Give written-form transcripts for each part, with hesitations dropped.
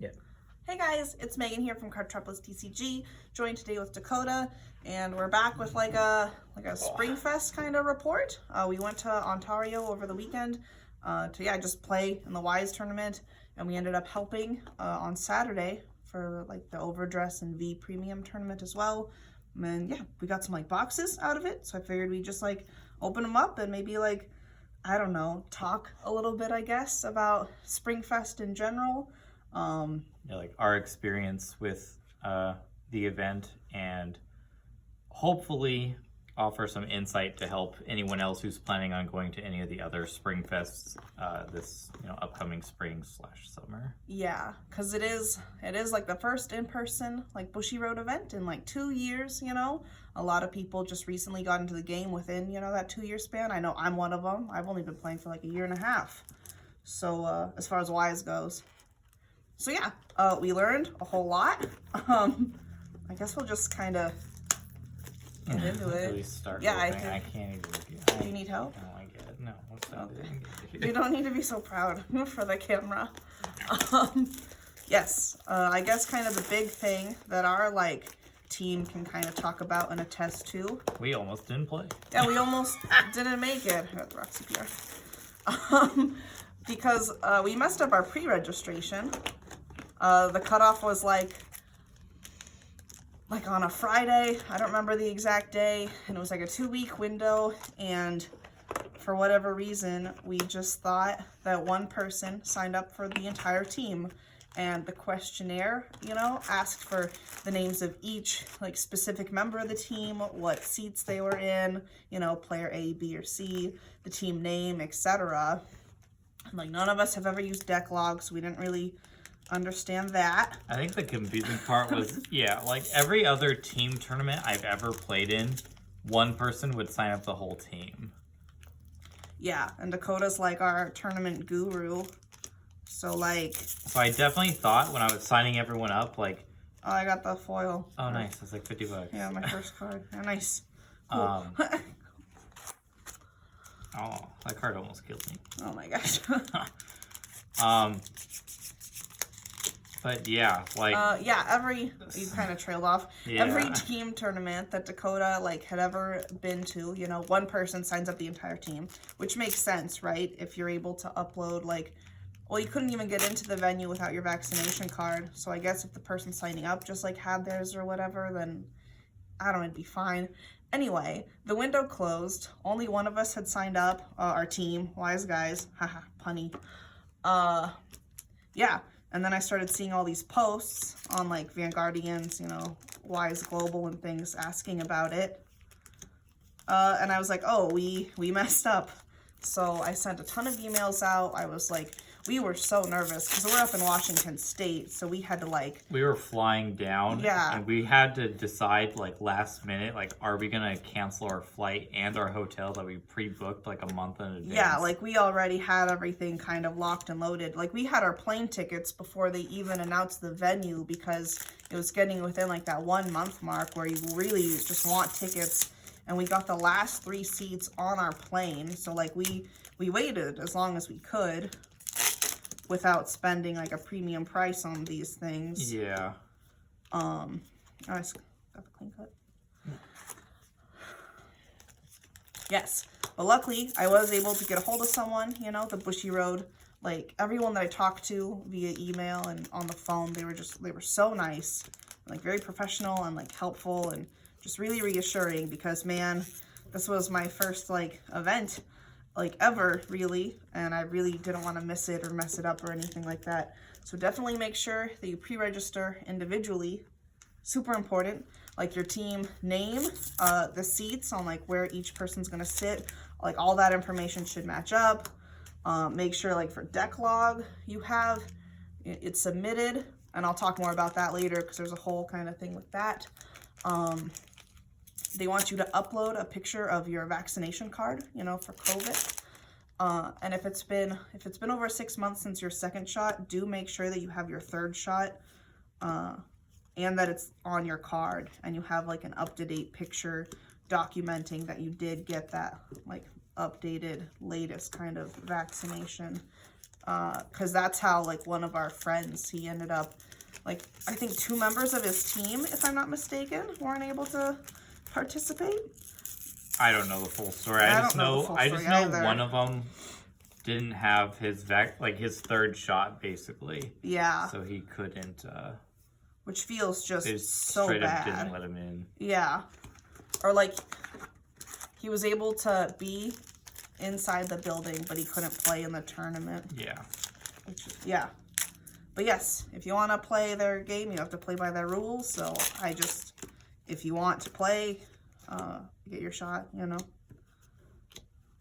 Yeah. Hey guys, it's Megan here from Cardtropolis TCG, joined today with Dakota, and we're back with like a Springfest kind of report. We went to Ontario over the weekend to just play in the Weiss tournament, and we ended up helping on Saturday for like the overdress and V premium tournament as well. And yeah, we got some like boxes out of it, so I figured we'd just like open them up and maybe like, I don't know, talk a little bit, I guess, about Springfest in general. Yeah, like our experience with the event, and hopefully offer some insight to help anyone else who's planning on going to any of the other Springfests this upcoming spring/summer. Yeah, because it is like the first in-person like Bushiroad event in like 2 years. A lot of people just recently got into the game within that 2-year span. I know I'm one of them. I've only been playing for like a year and a half. So as far as Weiss goes. So yeah, we learned a whole lot. I guess we'll just kind of get into it. Yeah, I can't even. Do you need help? No, I get it. No, okay. You don't need to be so proud for the camera. Yes, I guess kind of the big thing that our like team can kind of talk about and attest to. We almost didn't play. Yeah, we almost didn't make it. I got the Roxy PR. Because we messed up our pre-registration. The cutoff was like on a Friday. I don't remember the exact day, and it was like a 2-week window, and for whatever reason we just thought that one person signed up for the entire team, and the questionnaire asked for the names of each like specific member of the team, what seats they were in, player A, B, or C, the team name, etc. Like none of us have ever used deck logs, so we didn't really understand that. I think the confusing part was, like every other team tournament I've ever played in, one person would sign up the whole team. Yeah, and Dakota's like our tournament guru. So I definitely thought when I was signing everyone up, like... Oh, I got the foil. Oh, nice. That's like $50. Yeah, my first card. Yeah, nice. Cool. Oh, that card almost killed me. Oh my gosh. But yeah, like... you kind of trailed off. Yeah. Every team tournament that Dakota had ever been to, one person signs up the entire team, which makes sense, right? If you're able to upload you couldn't even get into the venue without your vaccination card. So I guess if the person signing up just had theirs or whatever, then I don't know, it'd be fine. Anyway, the window closed. Only one of us had signed up, our team, Weiss Guys. Haha, punny. Yeah. And then I started seeing all these posts on Vanguardians, Weiss Global and things asking about it. And I was like, oh, we messed up. So I sent a ton of emails out. I was like, we were so nervous because we're up in Washington State, so we had to we were flying down. Yeah. And we had to decide last minute, are we going to cancel our flight and our hotel that we pre-booked a month in advance? Yeah, we already had everything kind of locked and loaded. We had our plane tickets before they even announced the venue, because it was getting within that 1 month mark where you really just want tickets. And we got the last 3 seats on our plane, so we waited as long as we could without spending a premium price on these things. Yeah. I just got the clean cut. Yes, but luckily I was able to get a hold of someone, the Bushiroad. Everyone that I talked to via email and on the phone, they were so nice, very professional and helpful and just really reassuring, because man, this was my first event ever, really, and I really didn't want to miss it or mess it up or anything like that. So definitely make sure that you pre-register individually. Super important. Your team name, the seats on where each person's gonna sit, all that information should match up. Make sure for deck log you have it submitted, and I'll talk more about that later because there's a whole kind of thing with that. They want you to upload a picture of your vaccination card, for COVID. And if it's been over 6 months since your second shot, do make sure that you have your third shot, and that it's on your card, and you have an up-to-date picture documenting that you did get that updated latest kind of vaccination because that's how like one of our friends, he ended up like, I think 2 members of his team, if I'm not mistaken, weren't able to participate. I don't know the full story. I just know either. one of them didn't have his his 3rd shot basically. Yeah. So he couldn't. Which feels just they so straight bad. up didn't let him in. Yeah. Or like he was able to be inside the building, but he couldn't play in the tournament. Yeah. Yeah. But yes, if you want to play their game, you have to play by their rules. So if you want to play, get your shot, you know.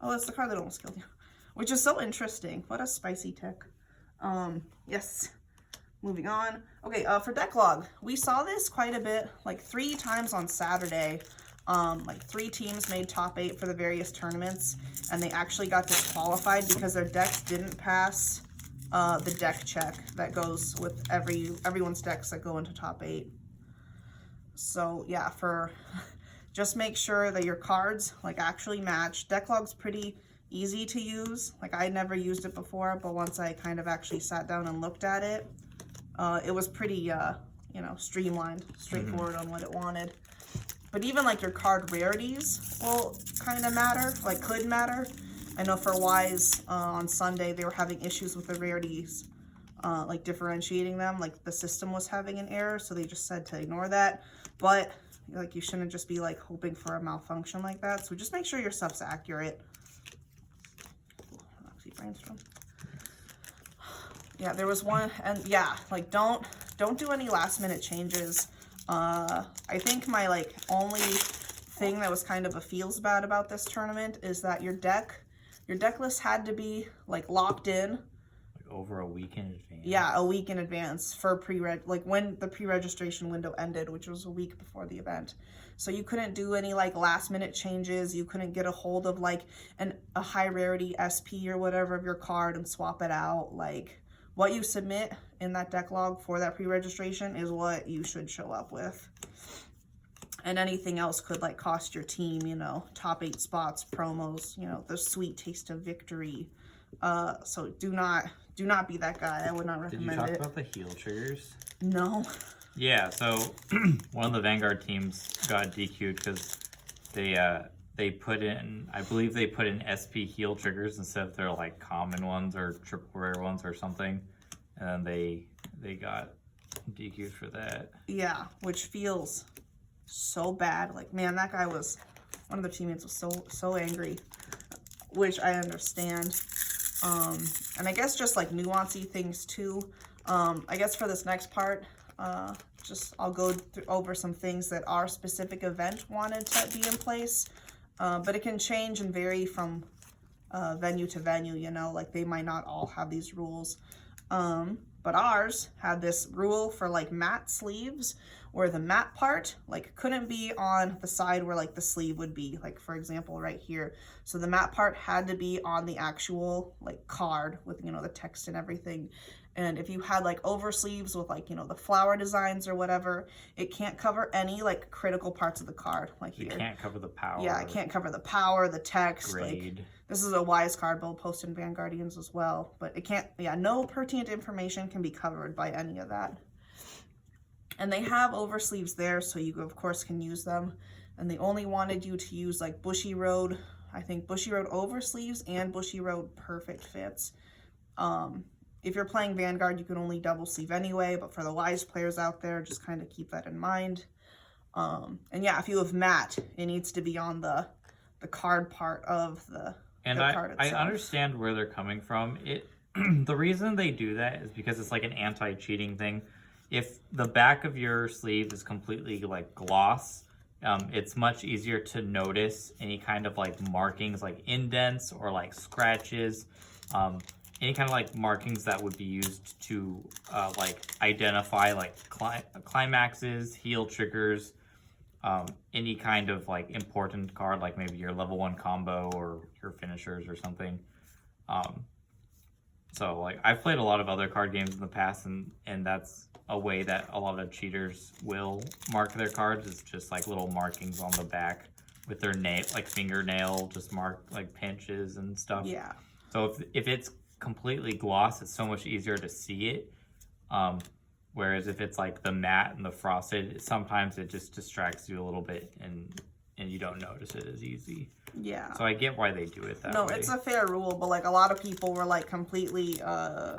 Oh, that's the card that almost killed you. Which is so interesting. What a spicy tech. Yes. Moving on. Okay, for deck log, we saw this quite a bit, like 3 times on Saturday. Like 3 teams made top 8 for the various tournaments, and they actually got disqualified because their decks didn't pass the deck check that goes with everyone's decks that go into top 8. So yeah, just make sure that your cards like actually match. Deck log's pretty easy to use. Like I never used it before, but once I kind of actually sat down and looked at it, it was pretty you know, streamlined, straightforward on what it wanted. But even like your card rarities will kind of matter, like could matter. I know for Weiss on Sunday they were having issues with the rarities, like differentiating them. Like the system was having an error, so they just said to ignore that. But like you shouldn't just be like hoping for a malfunction like that. So just make sure your stuff's accurate. Yeah, there was one, and yeah, like don't do any last minute changes. I think my like only thing that was kind of a feels bad about this tournament is that your deck list had to be like locked in like over a week in advance. Yeah, a week in advance for like when the pre-registration window ended, which was a week before the event. So you couldn't do any like last minute changes. You couldn't get a hold of like a high rarity SP or whatever of your card and swap it out. Like what you submit in that deck log for that pre-registration is what you should show up with. And anything else could like cost your team, you know, top 8 spots, promos, you know, the sweet taste of victory. So do not be that guy. I would not recommend it. Did you talk about the heal triggers? No. Yeah, so one of the Vanguard teams got DQ'd because they put in, I believe they put in SP heal triggers instead of their like common ones or triple rare ones or something, and then they got DQ'd for that. Yeah, which feels so bad. Like, man, that guy was, one of the teammates was so angry, which I understand. And I guess just like nuancy things too. I guess for this next part, I'll go over some things that our specific event wanted to be in place. But it can change and vary from venue to venue, you know, like they might not all have these rules. But ours had this rule for like matte sleeves, where the matte part like couldn't be on the side where like the sleeve would be, like for example right here. So the matte part had to be on the actual like card with, you know, the text and everything. And if you had like over sleeves with like, you know, the flower designs or whatever, it can't cover any like critical parts of the card, like here. It can't cover the power. Yeah, it can't cover the power, the text. Grade. Like, this is a Weiss card build posted in Vanguardians as well, but it can't, yeah, no pertinent information can be covered by any of that. And they have over sleeves there, so you of course can use them. And they only wanted you to use like Bushiroad, I think Bushiroad over sleeves and Bushiroad perfect fits. If you're playing Vanguard, you can only double sleeve anyway, but for the Weiss players out there, just kind of keep that in mind. And yeah, if you have matte, it needs to be on the card part of the card itself. I understand where they're coming from. The reason they do that is because it's like an anti-cheating thing. If the back of your sleeve is completely like gloss, it's much easier to notice any kind of like markings like indents or like scratches. Any kind of like markings that would be used to like identify like climaxes, heal triggers, any kind of like important card, like maybe your level 1 combo or your finishers or something. So like I've played a lot of other card games in the past, and that's a way that a lot of cheaters will mark their cards, is just like little markings on the back with their nail, like fingernail, just mark like pinches and stuff. Yeah. So if it's completely gloss, it's so much easier to see it. Whereas if it's like the matte and the frosted, sometimes it just distracts you a little bit and you don't notice it as easy. Yeah. So I get why they do it that way. No, it's a fair rule, but like a lot of people were like completely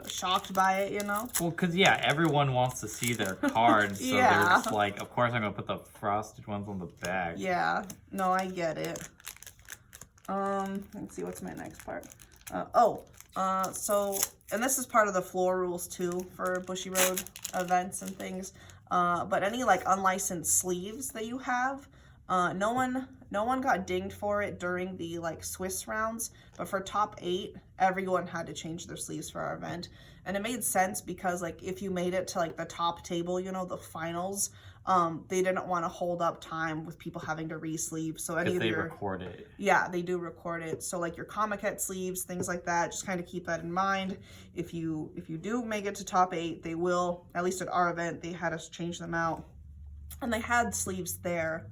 shocked by it, you know? Well, because yeah, everyone wants to see their cards, so they're just like, of course I'm gonna put the frosted ones on the back. Yeah. No, I get it. Let's see, what's my next part? So, and this is part of the floor rules too for Bushiroad events and things. But any like unlicensed sleeves that you have, no one got dinged for it during the like Swiss rounds, but for top 8, everyone had to change their sleeves for our event. And it made sense because like if you made it to like the top table, you know, the finals, they didn't want to hold up time with people having to re-sleeve. So any of your record it. Yeah, they do record it. So like your Comic-Cat sleeves, things like that, just kind of keep that in mind. If you do make it to top 8, they will, at least at our event, they had us change them out. And they had sleeves there.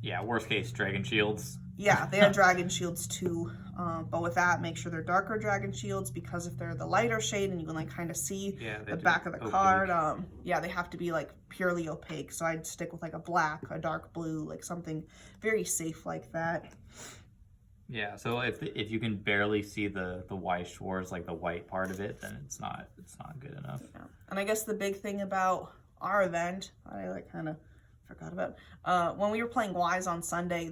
Yeah, worst case, dragon shields. Yeah, they had dragon shields too. But with that, make sure they're darker dragon shields, because if they're the lighter shade and you can like kind of see the back of the card, yeah, they have to be like purely opaque. So I'd stick with like a black, a dark blue, like something very safe like that. Yeah, so if you can barely see the Weiss Schwarz, like the white part of it, then it's not good enough. Yeah. And I guess the big thing about our event, I like kind of forgot about, when we were playing Weiss on Sunday,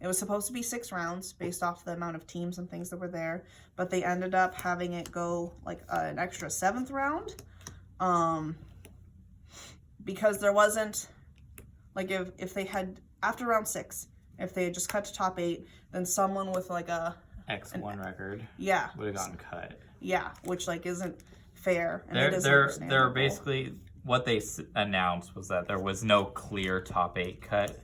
it was supposed to be 6 rounds based off the amount of teams and things that were there, but they ended up having it go like an extra 7th round, because there wasn't, like if they had, after round 6, if they had just cut to top 8, then someone with like a X1 record yeah would have gotten cut. Yeah, which like isn't fair. And they're basically, what they announced was that there was no clear top 8 cut.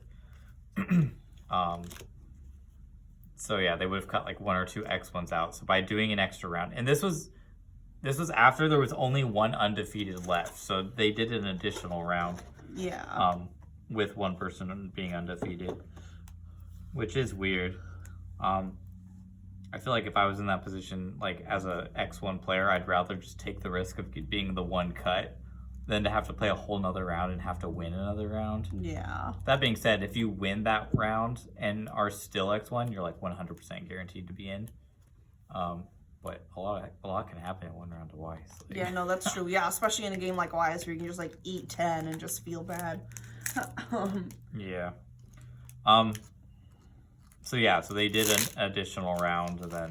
So yeah, they would have cut like 1 or 2 X1s out. So by doing an extra round, and this was after there was only 1 undefeated left, so they did an additional round. Yeah. With 1 person being undefeated, which is weird. I feel like if I was in that position, like as a X1 player, I'd rather just take the risk of being the 1 cut than to have to play a whole nother round and have to win another round. Yeah. That being said, if you win that round and are still X1, you're like 100% guaranteed to be in. But a lot can happen in 1 round of Weiss. Like. Yeah, no, that's true. Yeah, especially in a game like Weiss where you can just like eat 10 and just feel bad. Yeah. So yeah, so they did an additional round, and then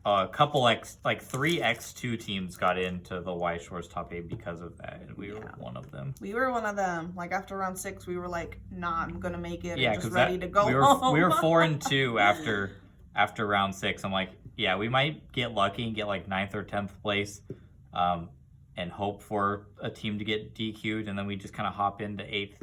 a couple 3 X2 teams got into the Weiss Schwarz top 8 because of that, and we were one of them. We were one of them. Like after round 6, we were like, "Nah, I'm gonna make it." Yeah, and just ready to go home. We were 4-2 after round 6. I'm like, yeah, we might get lucky and get like 9th or 10th place, and hope for a team to get DQ'd, and then we just kind of hop into 8th.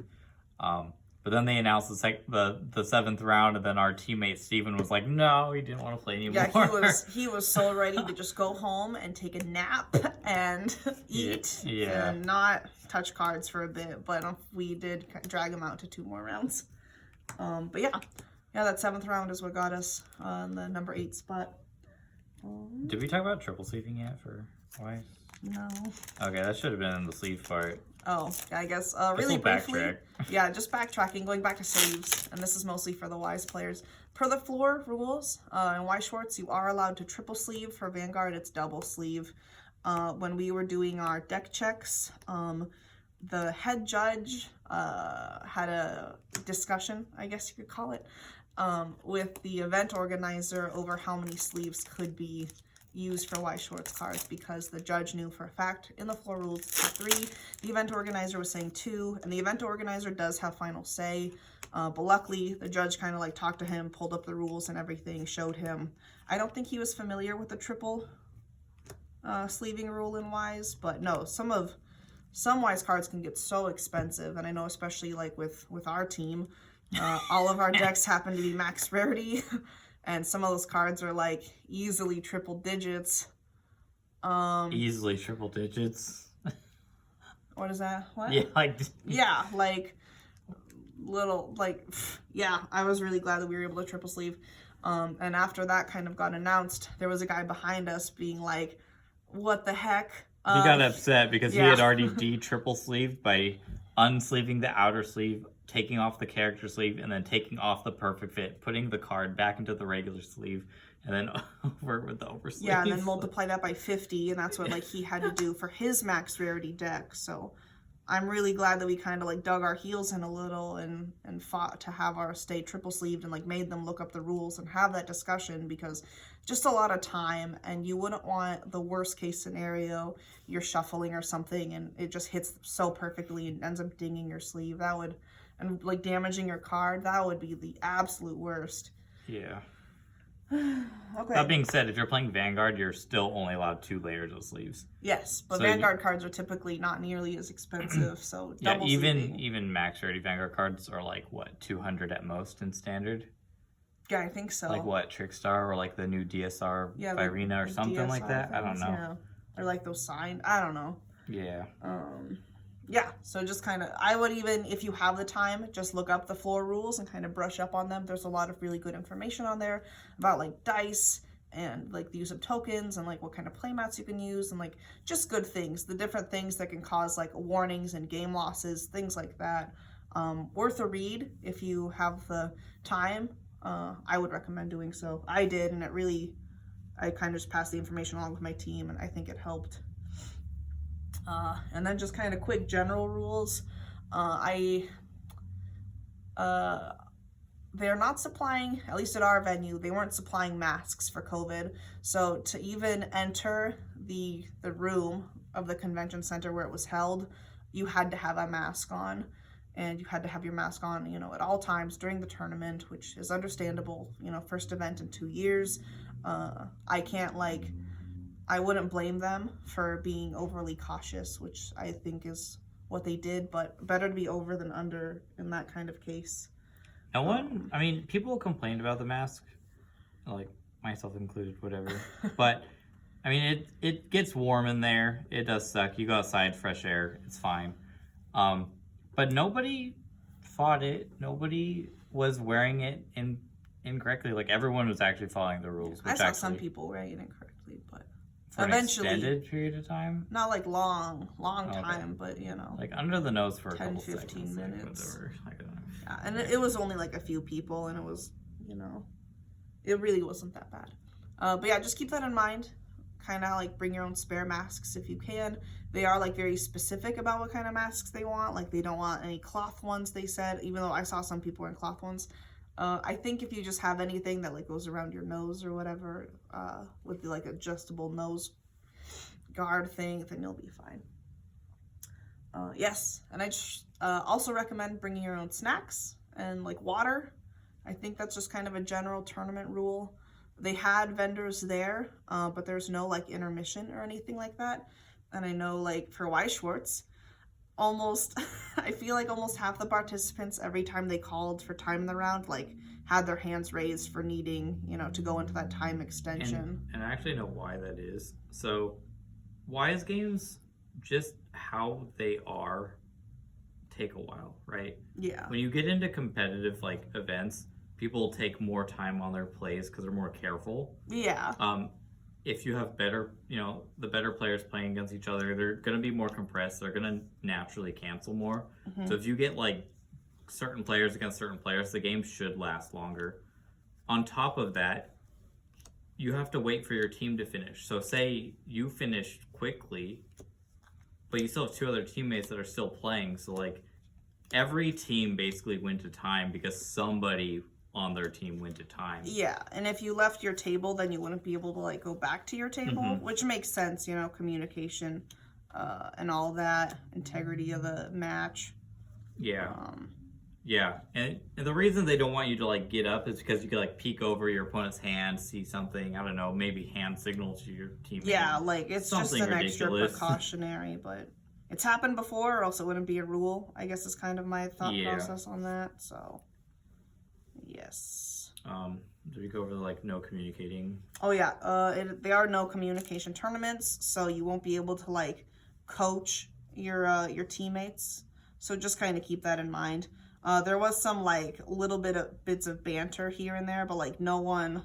But then they announced the 7th round, and then our teammate Steven was like, no, he didn't want to play anymore. Yeah, he was so ready to just go home and take a nap and eat and not touch cards for a bit. But we did drag him out to 2 more rounds. But yeah, that 7th round is what got us on the number 8 spot. Did we talk about triple sleeving yet for Weiss? No. Okay, that should have been in the sleeve part. Oh, I guess really briefly. Yeah, just backtracking, going back to sleeves, and this is mostly for the Weiss players. Per the floor rules, in Weiss Schwarz, you are allowed to triple sleeve. For Vanguard, it's double sleeve. When we were doing our deck checks, the head judge had a discussion, I guess you could call it, with the event organizer over how many sleeves could be used for Weiss Schwarz cards, because the judge knew for a fact in the floor rules it's 3. The event organizer was saying 2, and the event organizer does have final say. But luckily, the judge kind of like talked to him, pulled up the rules and everything, showed him. I don't think he was familiar with the triple sleeving rule in Weiss, but no, some Weiss cards can get so expensive, and I know especially like with our team, all of our decks happen to be max rarity. And some of those cards are like easily triple digits. Easily triple digits. What is that? What? Yeah, like. Yeah, like little, like, yeah. I was really glad that we were able to triple sleeve. And after that kind of got announced, there was a guy behind us being like, what the heck? He got upset because he yeah. had already triple sleeved by unsleeving the outer sleeve, taking off the character sleeve, and then taking off the perfect fit, putting the card back into the regular sleeve, and then over with the oversleeve. Yeah, and then multiply that by 50, and that's what like he had to do for his max rarity deck. So I'm really glad that we kind of like dug our heels in a little and fought to have our stay triple sleeved and like made them look up the rules and have that discussion, because just a lot of time, and you wouldn't want the worst case scenario, you're shuffling or something and it just hits so perfectly and ends up dinging your sleeve. That would, and like damaging your card, that would be the absolute worst. Yeah. Okay. That being said, if you're playing Vanguard, you're still only allowed 2 layers of sleeves. Yes, but So Vanguard cards are typically not nearly as expensive, so double sleeving. even max rarity Vanguard cards are like what, 200 at most in standard. Yeah, I think so. Like what, Trickstar or like the new DSR Irina or something DSR like that. things, I don't know. Yeah. Or like those signed. I don't know. Yeah. Yeah, so just kind of, I would even, if you have the time, just look up the floor rules and kind of brush up on them. There's a lot of really good information on there about like dice and like the use of tokens and like what kind of playmats you can use and like just good things, the different things that can cause like warnings and game losses, things like that. Worth a read if you have the time. I would recommend doing so. I did, and I kind of just passed the information along with my team, and I think it helped. And then just kind of quick general rules. They're not supplying, at least at our venue, they weren't supplying masks for COVID. So to even enter the room of the convention center where it was held, you had to have a mask on. And you had to have your mask on, you know, at all times during the tournament, which is understandable, you know, first event in 2 years. I wouldn't blame them for being overly cautious, which I think is what they did, but better to be over than under in that kind of case. No one, I mean, people complained about the mask, like myself included, whatever. But, I mean, it gets warm in there. It does suck. You go outside, fresh air, it's fine. But nobody fought it. Nobody was wearing it incorrectly. Like, everyone was actually following the rules. I saw some people wearing it incorrectly, but for eventually, an extended period of time? Not like long time, but you know. Like under the nose for 10, a couple 15 seconds. minutes. Like, Yeah, and it was only like a few people, and it was, you know, it really wasn't that bad. But yeah, just keep that in mind. Kind of like bring your own spare masks if you can. They are like very specific about what kind of masks they want. Like they don't want any cloth ones, they said, even though I saw some people wearing cloth ones. I think if you just have anything that like goes around your nose or whatever, with the like adjustable nose guard thing, then you'll be fine. Yes, and I also recommend bringing your own snacks and like water. I think that's just kind of a general tournament rule. They had vendors there, but there's no like intermission or anything like that. And I know like for Weiss almost, I feel like almost half the participants every time they called for time in the round, like had their hands raised for needing, you know, to go into that time extension. And I actually know why that is. So Weiss games, just how they are, take a while, right? Yeah. When you get into competitive like events, people take more time on their plays because they're more careful. Yeah. If you have better, you know, the better players playing against each other, they're going to be more compressed. They're going to naturally cancel more. Mm-hmm. So if you get like certain players against certain players, the game should last longer. On top of that, you have to wait for your team to finish. So say you finished quickly, but you still have 2 other teammates that are still playing. So like every team basically went to time because somebody on their team went to time. Yeah, and if you left your table, then you wouldn't be able to like go back to your table, mm-hmm. which makes sense, you know, communication and all that, integrity of the match. Yeah. Yeah, and the reason they don't want you to like get up is because you could like peek over your opponent's hand, see something, I don't know, maybe hand signal to your teammate. Yeah, like it's something just an ridiculous. Extra precautionary, but it's happened before, or else it wouldn't be a rule, I guess is kind of my thought process on that, so yes. Did we go over the like no communicating? Oh yeah, they are no communication tournaments, so you won't be able to like coach your teammates, so just kind of keep that in mind. There was some like little bits of banter here and there, but like no one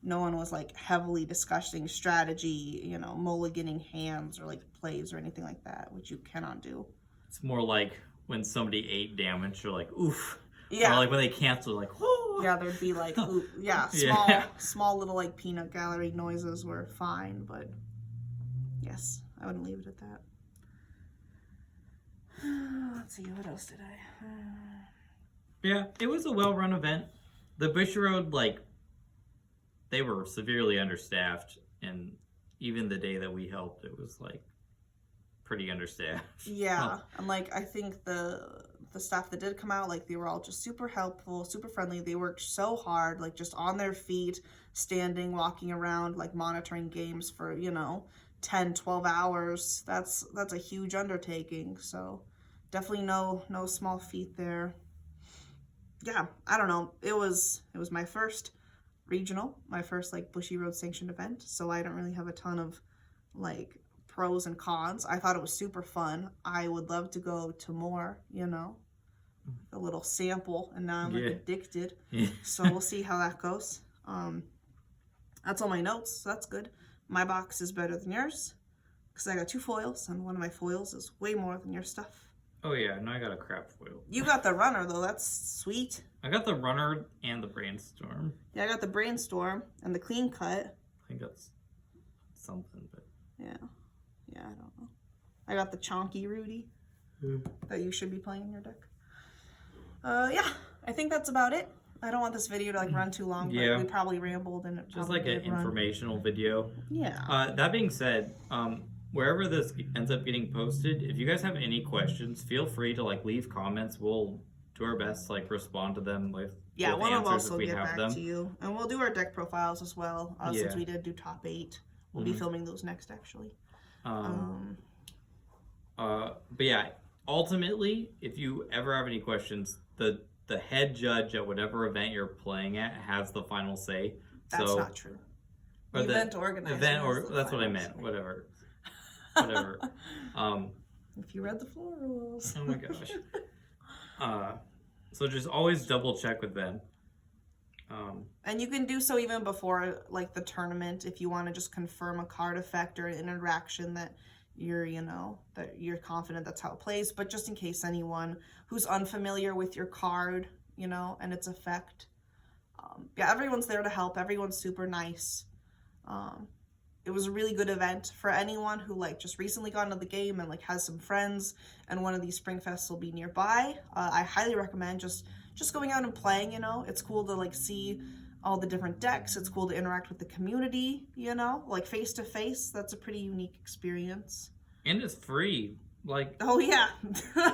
was like heavily discussing strategy, you know, mulliganing hands or like plays or anything like that, which you cannot do. It's more like when somebody ate damage, you're like, oof. Yeah. Or like when they cancel, like, whoo. Yeah, there'd be like, ooh, yeah, small little like peanut gallery noises were fine, but yes, I wouldn't leave it at that. Let's see, what else did I? Yeah, it was a well-run event. The Bushiroad, like, they were severely understaffed, and even the day that we helped, it was like pretty understaffed. Yeah, and like I think the staff that did come out, like they were all just super helpful, super friendly. They worked so hard, like just on their feet, standing, walking around, like monitoring games for, you know, 10, 12 hours. That's a huge undertaking. So definitely no small feat there. Yeah, I don't know. It was my first regional, my first like Bushiroad sanctioned event, so I don't really have a ton of like pros and cons. I thought it was super fun. I would love to go to more, you know, a little sample, and now I'm like addicted. So we'll see how that goes. That's all my notes, so that's good. My box is better than yours because I got 2 foils, and one of my foils is way more than your stuff. Oh yeah, no, I got a crap foil. You got the runner though, that's sweet. I got the runner and the brainstorm. Yeah, I got the brainstorm and the clean cut. I think that's something, but yeah, I don't know. I got the chonky Rudy that you should be playing in your deck. Yeah, I think that's about it. I don't want this video to like run too long, but we probably rambled and it just like an informational video. Yeah. That being said, wherever this ends up getting posted, if you guys have any questions, feel free to like leave comments. We'll do our best to like respond to them with we'll also get back to you, and we'll do our deck profiles as well. Since we did do top 8, we'll be filming those next actually. But yeah, ultimately, if you ever have any questions, the head judge at whatever event you're playing at has the final say. That's not true. The event organizer. That's what I meant. Say. Whatever. If you read the floor rules. Oh my gosh. So just always double check with them. And you can do so even before like the tournament if you want to just confirm a card effect or an interaction that you're, you know, that you're confident that's how it plays. But just in case anyone who's unfamiliar with your card, you know, and its effect. Yeah, everyone's there to help. Everyone's super nice. It was a really good event for anyone who like just recently got into the game and like has some friends and one of these Springfests will be nearby. I highly recommend just going out and playing, you know. It's cool to like see all the different decks. It's cool to interact with the community, you know, like face to face. That's a pretty unique experience. And it's free. Like, oh yeah.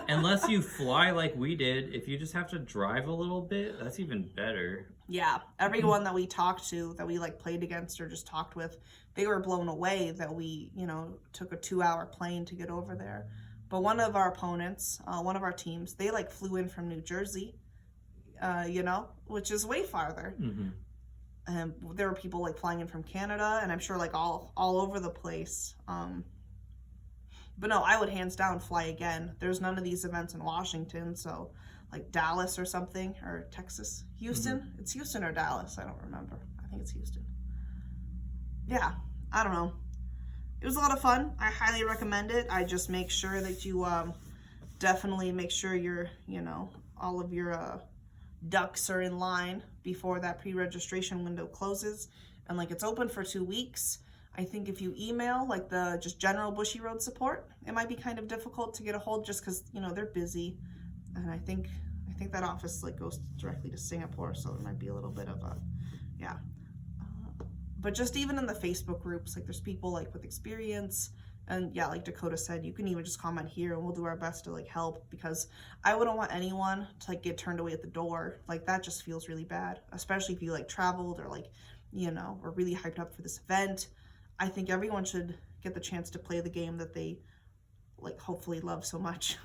Unless you fly like we did, if you just have to drive a little bit, that's even better. Yeah, everyone that we talked to, that we like played against or just talked with, they were blown away that we, you know, took a 2-hour plane to get over there. But one of our opponents, one of our teams, they like flew in from New Jersey, you know, which is way farther. And there were people like flying in from Canada, and I'm sure like all over the place. But no, I would hands down fly again. There's none of these events in Washington, so like Dallas or something, or Texas. Houston? It's Houston or Dallas, I don't remember. I think it's Houston. Yeah, I don't know. It was a lot of fun. I highly recommend it. I just make sure that you definitely make sure you're, you know, all of your ducks are in line before that pre-registration window closes. And like it's open for 2 weeks. I think if you email like the just general Bushiroad support, it might be kind of difficult to get a hold just because, you know, they're busy. And I think that office like goes directly to Singapore, so it might be a little bit of a, yeah. But just even in the Facebook groups, like there's people like with experience, and yeah, like Dakota said, you can even just comment here and we'll do our best to like help, because I wouldn't want anyone to like get turned away at the door. Like that just feels really bad, especially if you like traveled or like, you know, were really hyped up for this event. I think everyone should get the chance to play the game that they like hopefully love so much.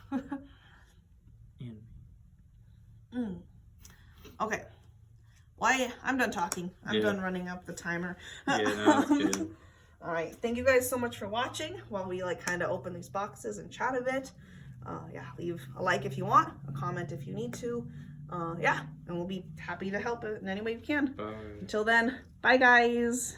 Okay. Well, I'm done talking. I'm done running up the timer. Yeah, no, that's good. All right. Thank you guys so much for watching while we like kind of open these boxes and chat a bit. Yeah, leave a like if you want, a comment if you need to. Yeah, and we'll be happy to help in any way we can. Bye. Until then, bye guys.